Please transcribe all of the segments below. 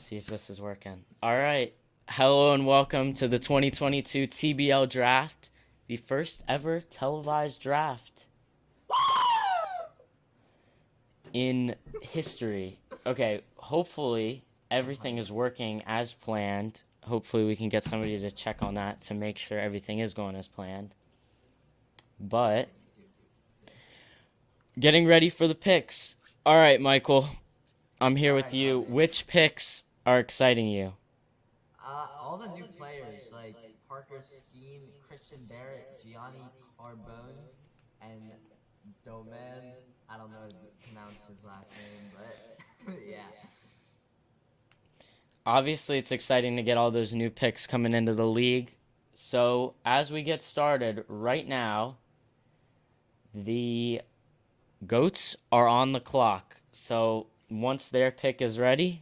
See if this is working. All right. Hello and welcome to the 2022 TBL draft, the first ever televised draft in history. Okay, hopefully everything is working as planned. Hopefully we can get somebody to check on that to make sure everything is going as planned. But getting ready for the picks. All right, Michael. I'm here with you. Which picks are exciting you? All the new players like Parker Skeen, Christian Barrett, Gianni Carbone, and Doman. I don't know how to pronounce his last name, but yeah. Obviously, it's exciting to get all those new picks coming into the league. So, as we get started right now, the GOATs are on the clock. So, once their pick is ready,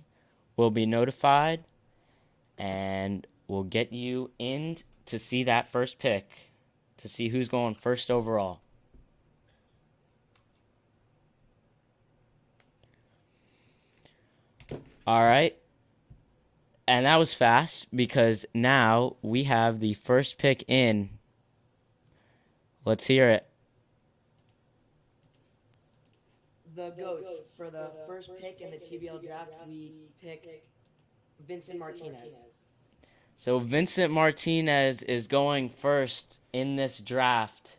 we'll be notified and we'll get you in to see that first pick, to see who's going first overall. All right. And that was fast because now we have the first pick in. Let's hear it. The GOATs, for the first pick in the TBL draft, we pick Vincent Martinez. So Vincent Martinez is going first in this draft.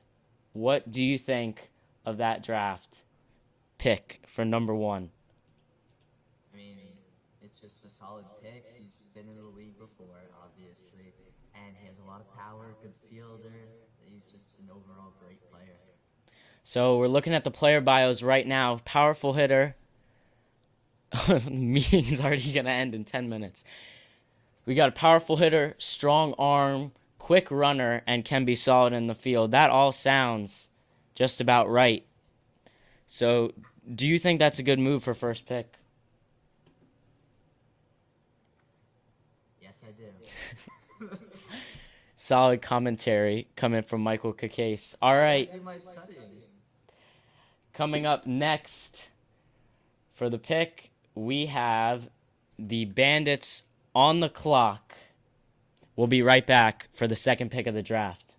What do you think of that draft pick for number one? I mean, it's just a solid pick. He's been in the league before, obviously, and he has a lot of power, good fielder. He's just an overall great player. So we're looking at the player bios right now. Powerful hitter. Meeting's already going to end in 10 minutes. We got a powerful hitter, strong arm, quick runner, and can be solid in the field. That all sounds just about right. So do you think that's a good move for first pick? Yes, I do. Solid commentary coming from Michael Kakase. All right. I do my studying. Coming up next for the pick, we have the Bandits on the clock. We'll be right back for the second pick of the draft.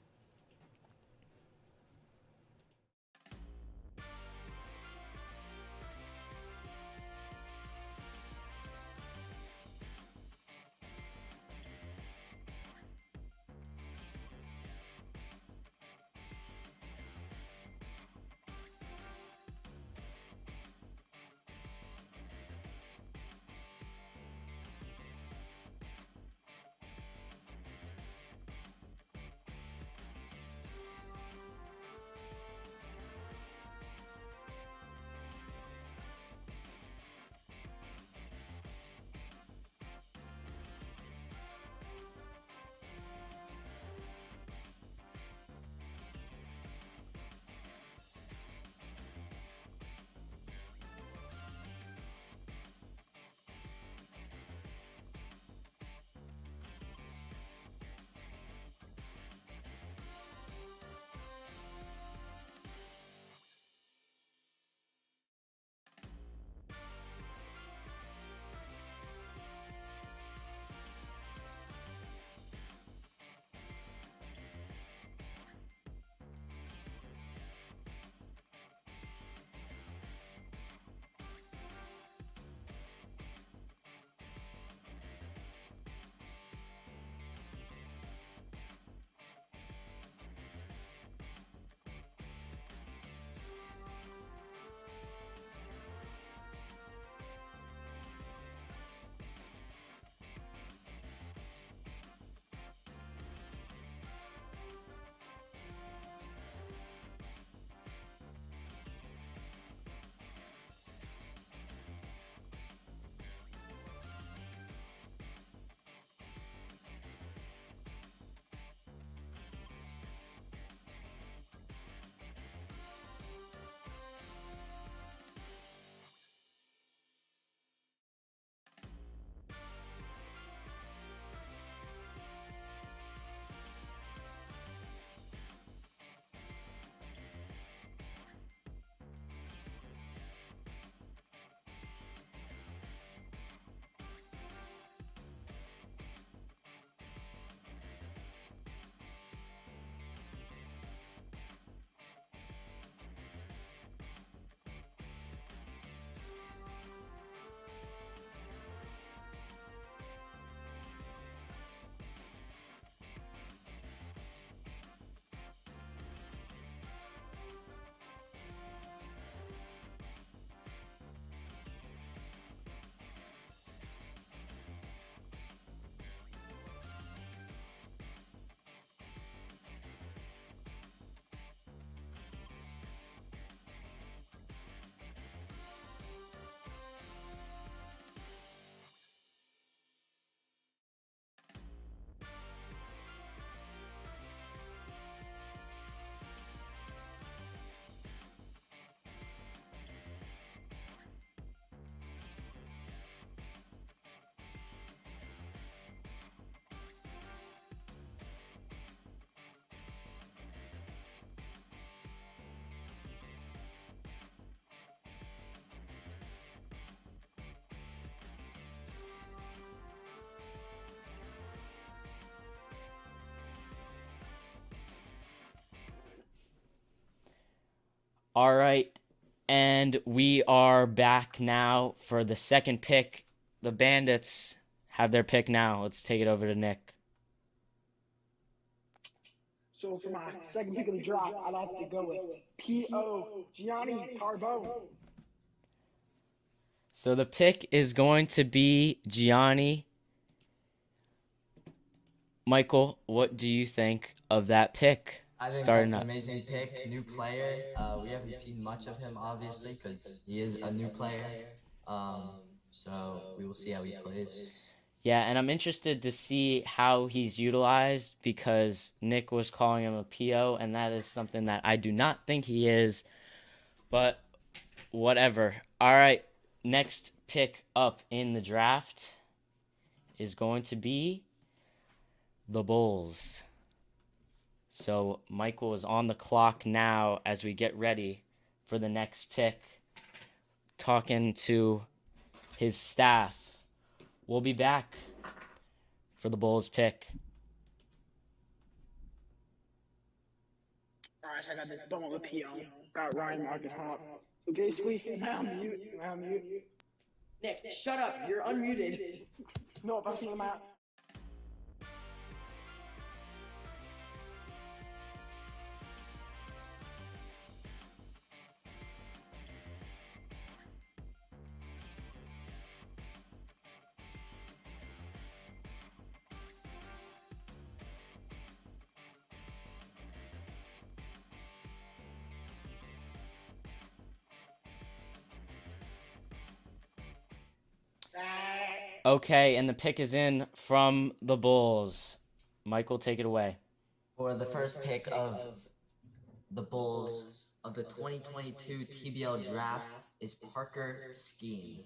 All right. And we are back now for the second pick. The Bandits have their pick now. Let's take it over to Nick. So for my second pick of the draft, I'd like to go with P.O. Gianni Carbone. So the pick is going to be Gianni. Michael, what do you think of that pick? I think that's an amazing pick, new player. We haven't seen much of him, obviously, because he is a new player. So we will see how he plays. Yeah, and I'm interested to see how he's utilized because Nick was calling him a PO, and that is something that I do not think he is. But whatever. All right, next pick up in the draft is going to be the Bulls. So Michael is on the clock now as we get ready for the next pick, talking to his staff. We'll be back for the Bulls pick. All right, so I got this bum with P.O. Got Ryan Markenhop. So basically, now I'm mute. Nick, shut up. You're unmuted. No, if I'm seeing him out. Okay, and the pick is in from the Bulls. Michael, take it away. For the first pick of the Bulls of the 2022 TBL draft is Parker Skeen.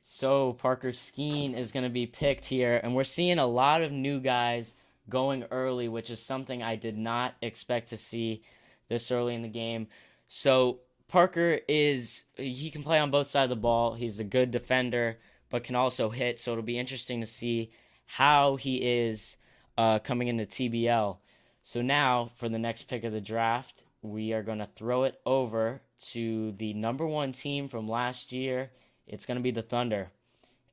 So Parker Skeen is going to be picked here, and we're seeing a lot of new guys going early, which is something I did not expect to see this early in the game. So Parker he can play on both sides of the ball. He's a good defender, but can also hit. So it'll be interesting to see how he is coming into TBL. So now for the next pick of the draft, we are going to throw it over to the number one team from last year. It's going to be the Thunder.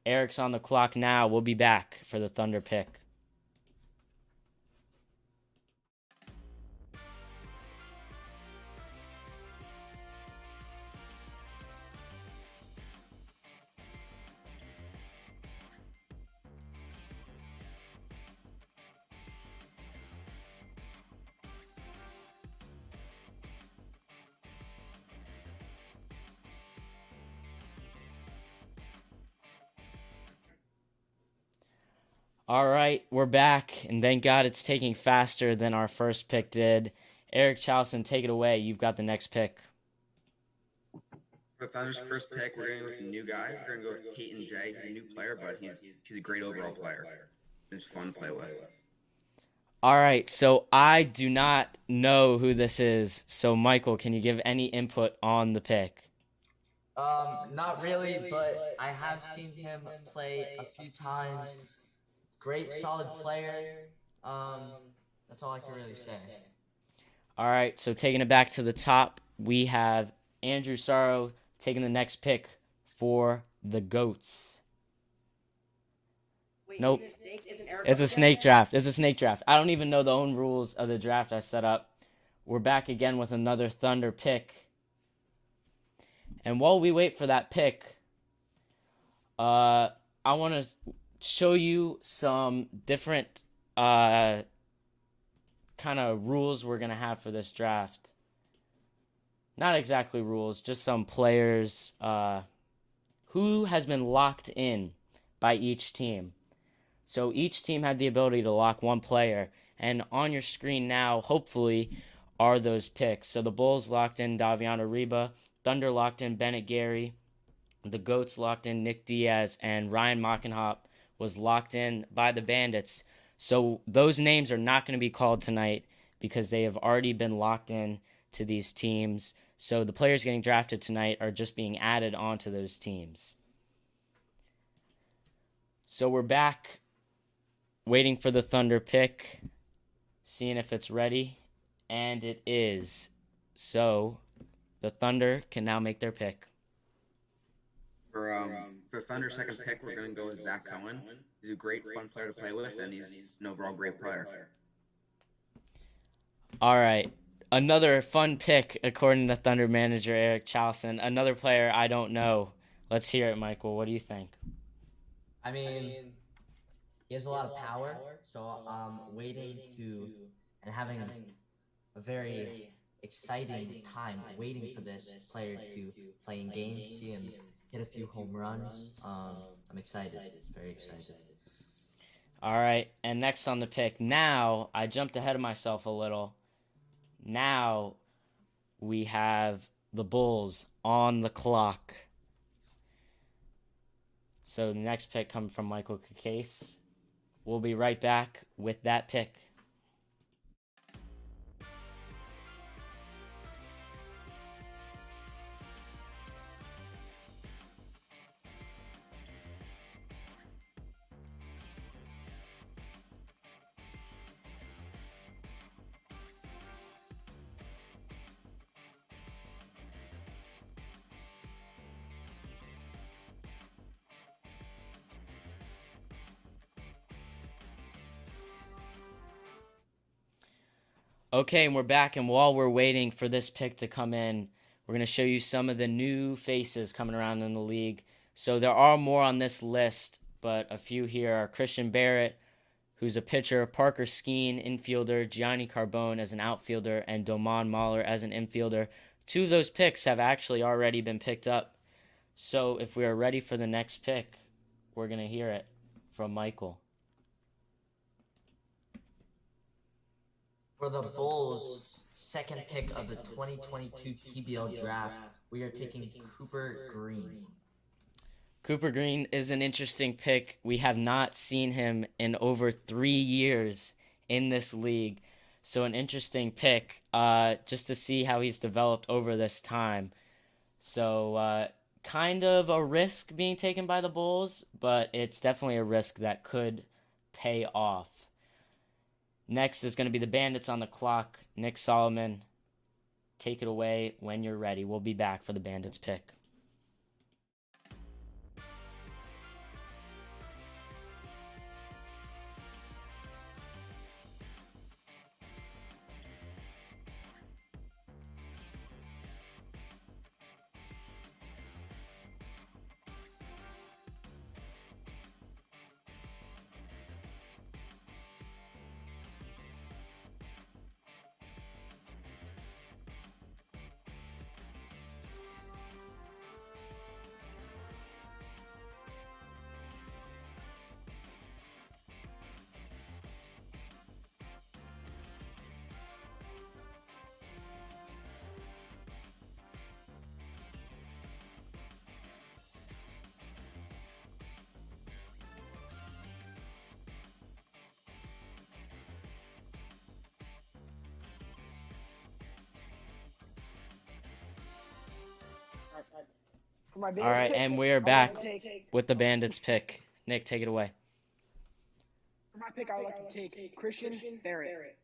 Eric's on the clock now. We'll be back for the Thunder pick. All right, we're back, and thank God it's taking faster than our first pick did. Eric Charleston, take it away. You've got the next pick. For Thunder's first pick, we're going to go with a new guy. We're going to go with Peyton J. He's a new player, but he's a great overall player. It's fun to play with. All right, so I do not know who this is. So, Michael, can you give any input on the pick? Not really, but I have seen him play a few times. Great, solid player. That's all I can really say. All right, so taking it back to the top, we have Andrew Sorrow taking the next pick for the Goats. Wait, Nope. Isn't It's a snake draft. It's a snake draft. I don't even know the own rules of the draft I set up. We're back again with another Thunder pick. And while we wait for that pick, I want to show you some different kind of rules we're going to have for this draft. Not exactly rules, just some players who has been locked in by each team. So each team had the ability to lock one player, and on your screen now, hopefully, are those picks. So the Bulls locked in Davion Ariba, Thunder locked in Bennett Gary, the Goats locked in Nick Diaz, and Ryan Markenhop was locked in by the Bandits. So those names are not going to be called tonight because they have already been locked in to these teams. So the players getting drafted tonight are just being added onto those teams. So we're back waiting for the Thunder pick, seeing if it's ready, and it is. So The Thunder can now make their pick. For Thunder's second pick, we're gonna go with Zach Cohen. He's a great, fun player to play with, and he's an overall great player. All right. Another fun pick, according to Thunder manager Eric Chalson. Another player I don't know. Let's hear it, Michael. What do you think? I mean, he has a lot of power, so I'm waiting to and having a very exciting time waiting for this player to play in games, see him hit a few home runs. I'm excited, very excited. All right. And next on the pick. Now, I jumped ahead of myself a little. Now we have the Bulls on the clock. So the next pick comes from Michael Cacase. We'll be right back with that pick. Okay, and we're back, and while we're waiting for this pick to come in, we're going to show you some of the new faces coming around in the league. So there are more on this list, but a few here are Christian Barrett, who's a pitcher, Parker Skeen, infielder, Gianni Carbone as an outfielder, and Doman Mahler as an infielder. 2 of those picks have actually already been picked up. So if we are ready for the next pick, we're going to hear it from Michael. For the Bulls' second pick of the 2022 TBL draft, we are taking Cooper Green. Cooper Green is an interesting pick. We have not seen him in over 3 years in this league. So an interesting pick just to see how he's developed over this time. So kind of a risk being taken by the Bulls, but it's definitely a risk that could pay off. Next is going to be the Bandits on the clock. Nick Solomon, take it away when you're ready. We'll be back for the Bandits pick. For my All right, pick, and we are I would back like to take- with the Bandits pick. Nick, take it away. For my pick, I would like to take Christian Barrett.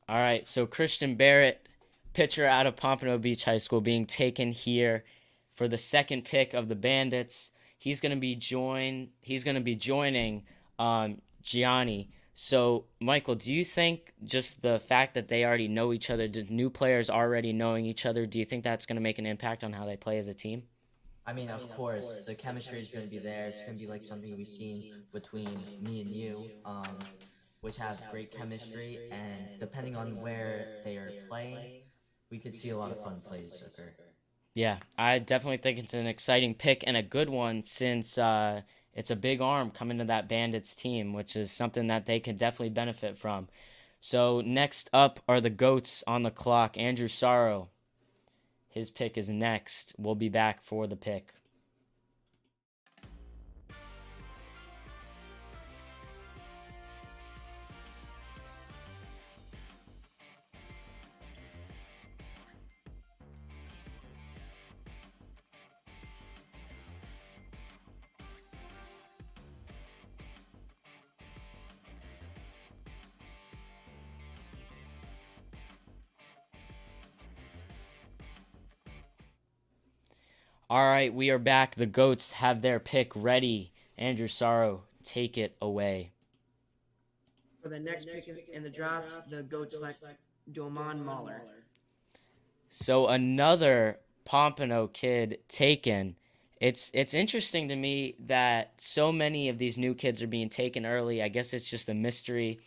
All right, so Christian Barrett, pitcher out of Pompano Beach High School, being taken here for the second pick of the Bandits. He's going to be joining Gianni. So, Michael, do you think just the fact that they already know each other, the new players already knowing each other, do you think that's going to make an impact on how they play as a team? I mean, of course, the chemistry is going to be there. It's going to be like something we've seen between me and you, which have great chemistry. And depending on where they are playing, we could see a lot of fun plays occur. Yeah, I definitely think it's an exciting pick and a good one since it's a big arm coming to that Bandits team, which is something that they could definitely benefit from. So next up are the GOATs on the clock. Andrew Sorrow. His pick is next. We'll be back for the pick. All right, we are back. The GOATs have their pick ready. Andrew Sorrow, take it away. For the next pick in the draft, the GOAT select Doman Mahler. So another Pompano kid taken. It's interesting to me that so many of these new kids are being taken early. I guess it's just a mystery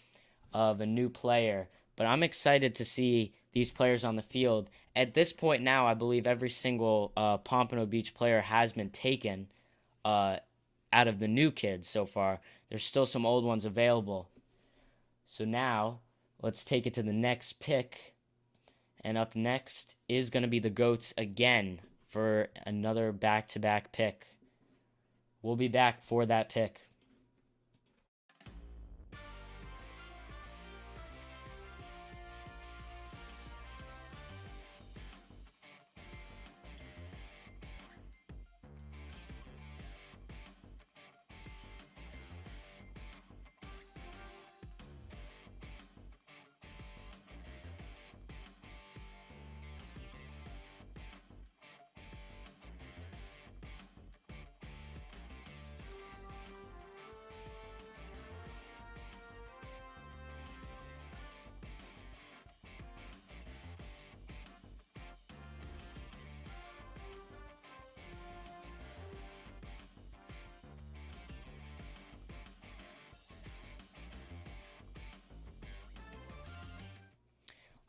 of a new player. But I'm excited to see these players on the field. At this point now, I believe every single Pompano Beach player has been taken out of the new kids so far. There's still some old ones available. So now, let's take it to the next pick. And up next is going to be the GOATs again for another back-to-back pick. We'll be back for that pick.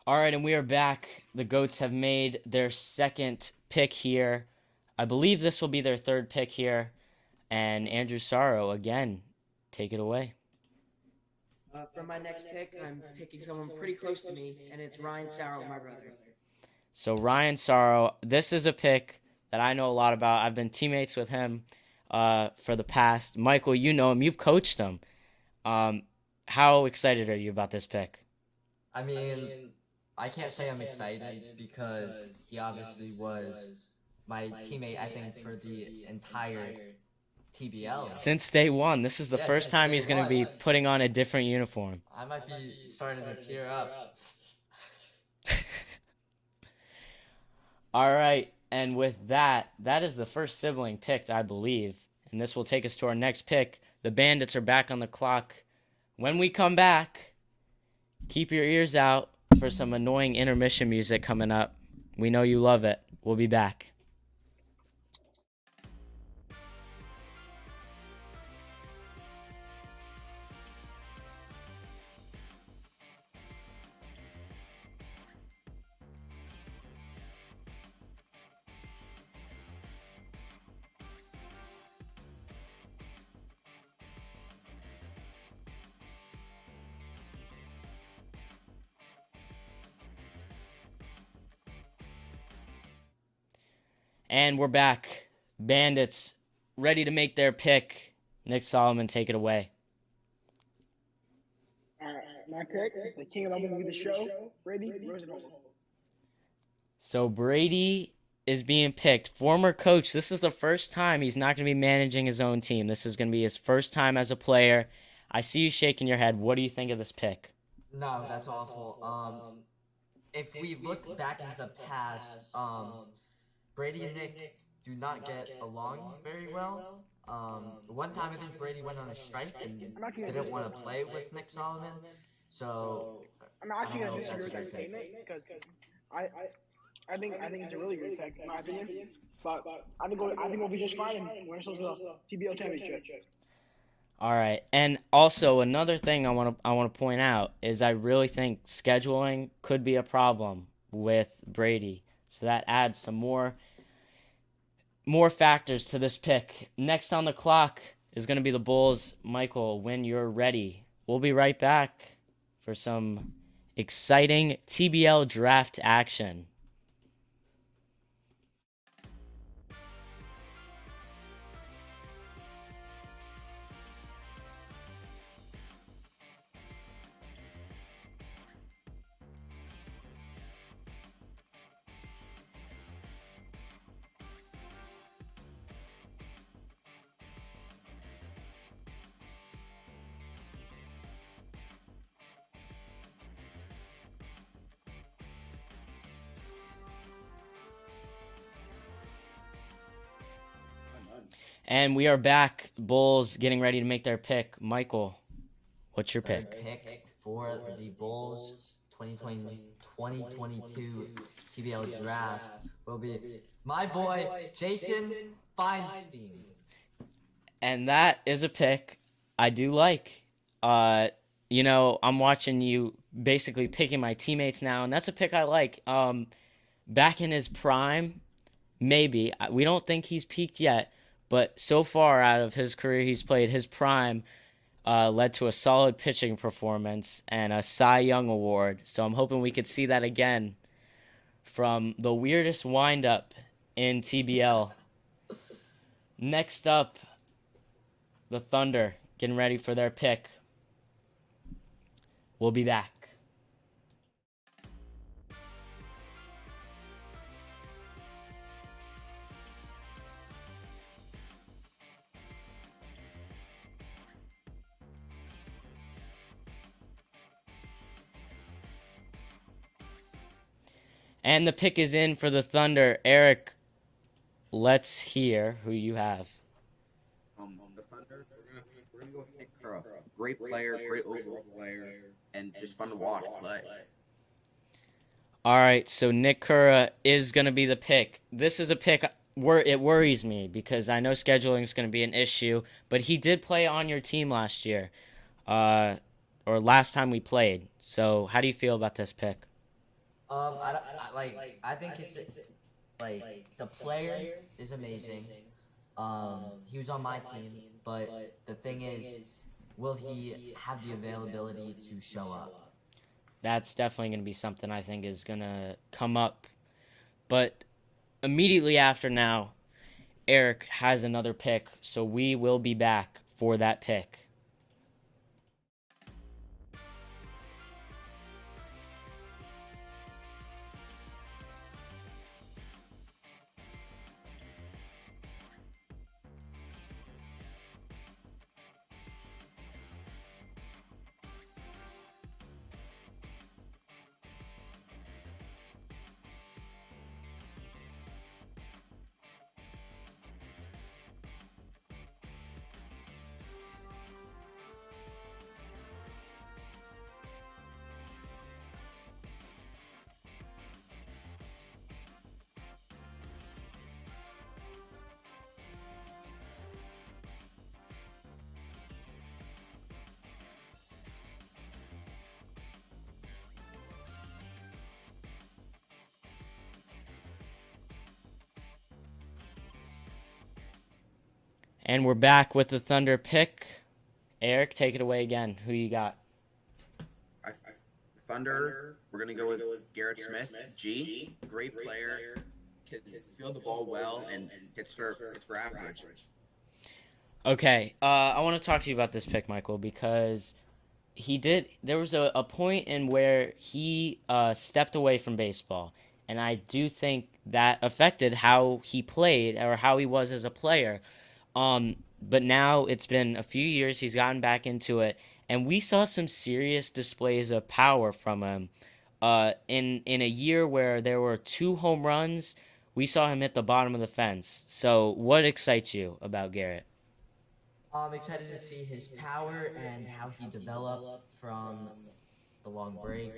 All right, and we are back. The GOATs have made their second pick here. I believe this will be their third pick here. And Andrew Sorrow, again, take it away. For my next pick, I'm picking someone pretty close to me, and it's Ryan Sarrow, my brother. So Ryan Sorrow, this is a pick that I know a lot about. I've been teammates with him for the past. Michael, you know him. You've coached him. How excited are you about this pick? I mean, I can't say I'm excited because he obviously was my teammate, I think, for the entire TBL. Since day one. This is the first time he's going to be putting on a different uniform. I might be starting to tear up. All right, and with that, that is the first sibling picked, I believe. And this will take us to our next pick. The Bandits are back on the clock. When we come back, keep your ears out for some annoying intermission music coming up. We know you love it. We'll be back. And we're back. Bandits ready to make their pick. Nick Solomon, take it away. All right, my pick, the king of the movie, the show, Brady Rosenwald. So Brady is being picked. Former coach. This is the first time he's not going to be managing his own team. This is going to be his first time as a player. I see you shaking your head. What do you think of this pick? No, that's awful. If we look back into the past, Brady and Nick do not get along very well. One time I think Brady went on a strike and didn't want to play with Nick Solomon. So I'm actually I don't gonna know if that's disagree a with good that thing. statement because I think it's a really good pick in my opinion. But I think we'll be just fine when we're supposed to TBL championship. All right. And also another thing I want to point out is I really think scheduling could be a problem with Brady. So that adds some more factors to this pick. Next on the clock is going to be the Bulls. Michael, when you're ready, we'll be right back for some exciting TBL draft action. And we are back. Bulls getting ready to make their pick. Michael, what's your Third pick? pick for the Bulls 2022 TBL draft will be my boy Jason Feinstein. And that is a pick I do like. I'm watching you basically picking my teammates now, and that's a pick I like. Back in his prime, maybe. We don't think he's peaked yet, but so far out of his career he's played, his prime led to a solid pitching performance and a Cy Young award. So I'm hoping we could see that again from the weirdest windup in TBL. Next up, the Thunder getting ready for their pick. We'll be back. And the pick is in for the Thunder. Eric, let's hear who you have. The Thunder, we're gonna go with Nick Curra. Great player, great overall player, and just fun to watch play. All right, so Nick Curra is going to be the pick. This is a pick where it worries me because I know scheduling is going to be an issue, but he did play on your team last year, or last time we played. So how do you feel about this pick? I think it's like the player is amazing. He was on my team, but the thing is, will he have the availability to show up? That's definitely going to be something I think is going to come up. But immediately after now, Eric has another pick, so we will be back for that pick. And we're back with the Thunder pick. Eric, take it away again. Who you got? Thunder, we're gonna go with Garrett Smith. G, great player, can field the ball well, and hits for average. Okay, I want to talk to you about this pick, Michael, because there was a point in where he stepped away from baseball, and I do think that affected how he played or how he was as a player. But now it's been a few years, he's gotten back into it, and we saw some serious displays of power from him. In a year where there were 2 home runs, we saw him hit the bottom of the fence. So what excites you about Garrett? I'm excited to see his power and how he developed from the long break.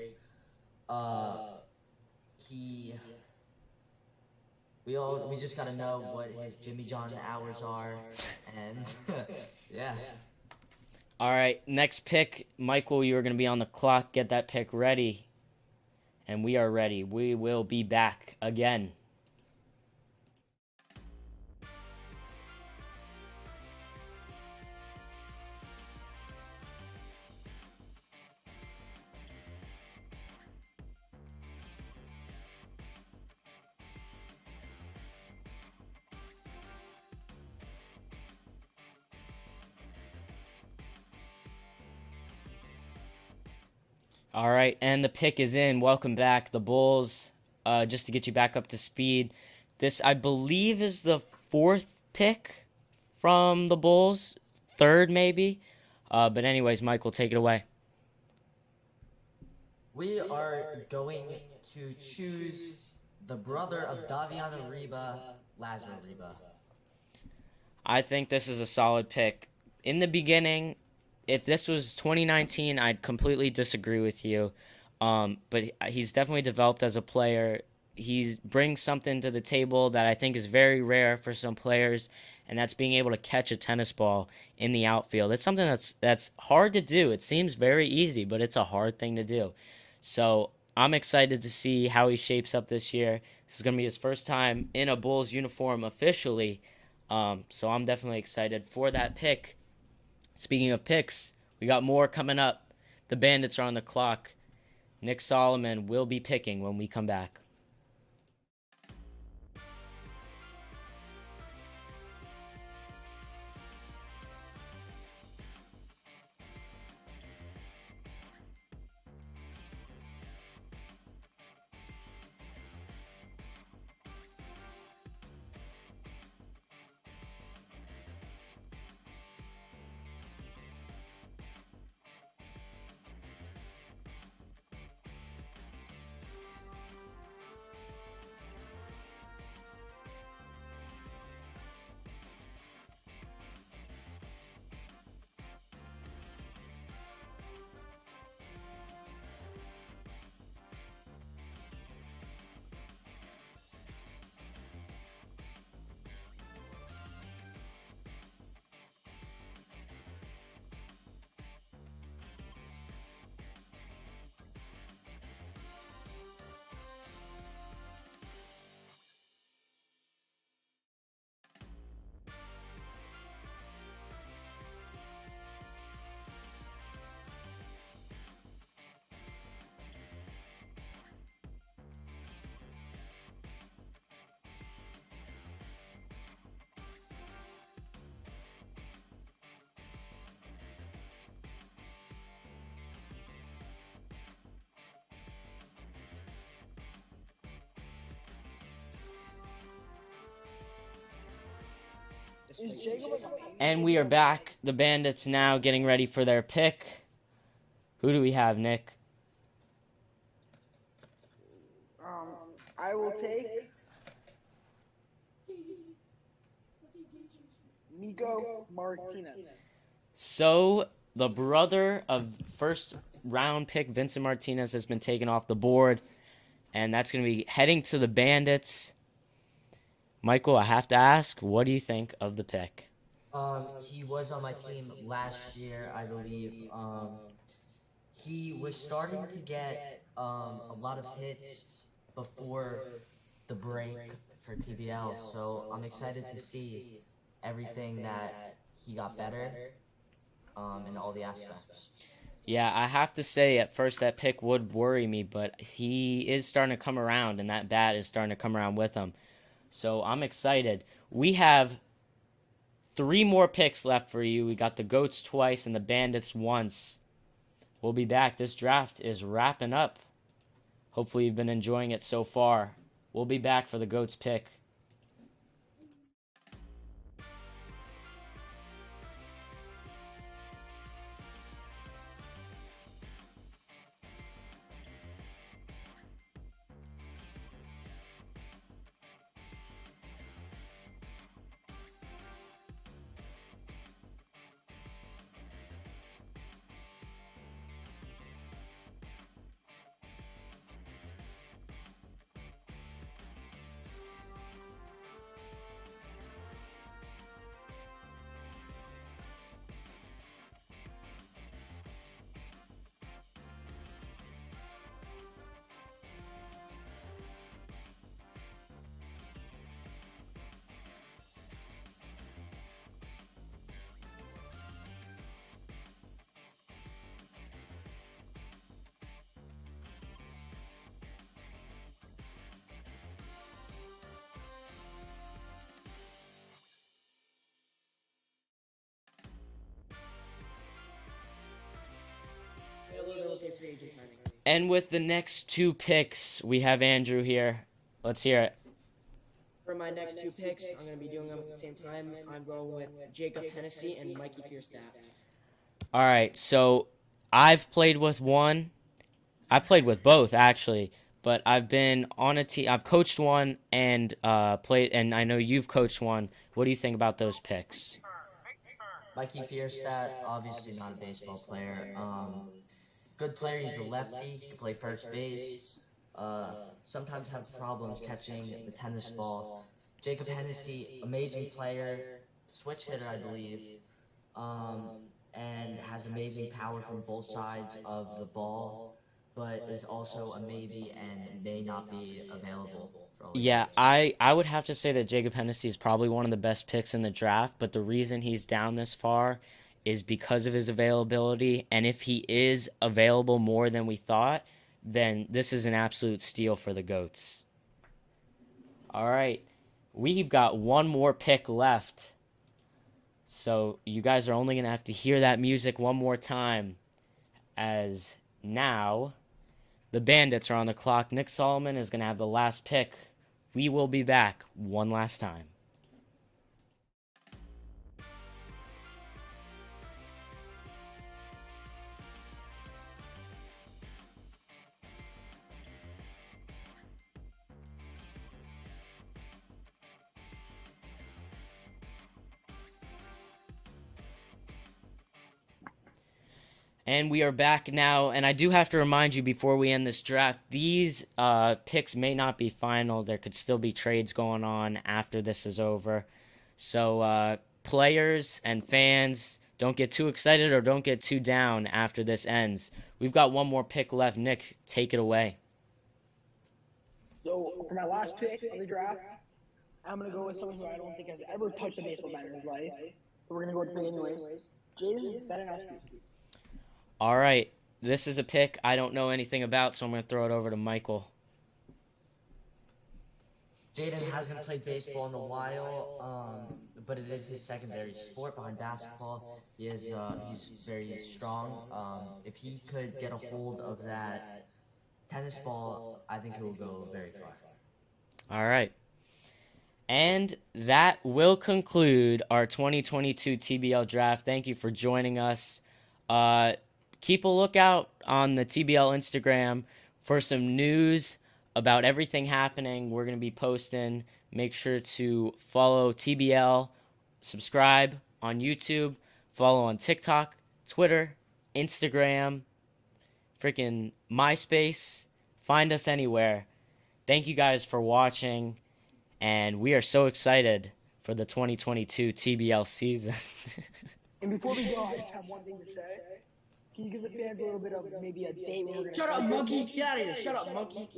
We just gotta know what his Jimmy John hours are, and yeah. All right, next pick, Michael, you are going to be on the clock. Get that pick ready. And we are ready. We will be back again. All right, and the pick is in. Welcome back, the Bulls. Just to get you back up to speed, this, I believe, is the 4th pick from the Bulls. 3rd, maybe. But anyways, Michael, take it away. We are going to choose the brother of Daviana Reba, Lazaro Reba. I think this is a solid pick. In the beginning, if this was 2019, I'd completely disagree with you. But he's definitely developed as a player. He brings something to the table that I think is very rare for some players, and that's being able to catch a tennis ball in the outfield. It's something that's hard to do. It seems very easy, but it's a hard thing to do. So I'm excited to see how he shapes up this year. This is going to be his first time in a Bulls uniform officially. So I'm definitely excited for that pick. Speaking of picks, we got more coming up. The Bandits are on the clock. Nick Solomon will be picking when we come back. Is Jacob like And we are back. The Bandits now getting ready for their pick. Who do we have, Nick? I will take Nico Martinez. So, the brother of first round pick Vincent Martinez has been taken off the board, and that's going to be heading to the Bandits. Michael, I have to ask, what do you think of the pick? He was on my team last year, I believe. He was starting to get a lot of hits before the break for TBL, so I'm excited to see everything that he got better in all the aspects. Yeah, I have to say, at first that pick would worry me, but he is starting to come around, and that bat is starting to come around with him. So I'm excited. We have 3 more picks left for you. We got the Goats twice and the Bandits once. We'll be back. This draft is wrapping up. Hopefully you've been enjoying it so far. We'll be back for the Goats pick. And with the next 2 picks, we have Andrew here. Let's hear it. For my next 2 picks, I'm going to be doing them at the same time. I'm going with Jacob Hennessy and Mikey Fierstaff. All right, so I've played with one. I've played with both, actually. but I've been on a team. I've coached one and played, and I know you've coached one. What do you think about those picks? Mikey Fierstadt, obviously not a baseball player. Good player. He's a lefty. He can play first base. Sometimes have problems catching the tennis ball. Jacob Hennessy, amazing player, switch hitter, I believe, and has amazing power from both sides of the ball, but is also a maybe and may not be available for all the Yeah, games. I would have to say that Jacob Hennessy is probably one of the best picks in the draft, but the reason he's down this far is because of his availability, and if he is available more than we thought, then this is an absolute steal for the Goats. All right, we've got one more pick left, so you guys are only going to have to hear that music one more time, as now the Bandits are on the clock. Nick Solomon is going to have the last pick. We will be back one last time. And we are back now, and I do have to remind you before we end this draft, these picks may not be final. There could still be trades going on after this is over. So players and fans, don't get too excited or don't get too down after this ends. We've got one more pick left. Nick, take it away. So for my last pick of the draft, I'm gonna go with someone who I don't think has ever touched a baseball bat in his life. But we're gonna go with the pick anyways. Jaden Sadanowski. All right, this is a pick I don't know anything about, so I'm going to throw it over to Michael. Jaden hasn't played baseball in a while, but it is his secondary sport behind basketball. He's very strong. If he could get a hold of that tennis ball, I think he will go very far. All right. And that will conclude our 2022 TBL draft. Thank you for joining us. Keep a lookout on the TBL Instagram for some news about everything happening. We're going to be posting. Make sure to follow TBL, subscribe on YouTube, follow on TikTok, Twitter, Instagram, freaking MySpace. Find us anywhere. Thank you guys for watching, and we are so excited for the 2022 TBL season. And before we go, I just have one thing to say. Can you give the fans a little bit of maybe a date? Shut up, monkey! Get out of here! Shut up, monkey!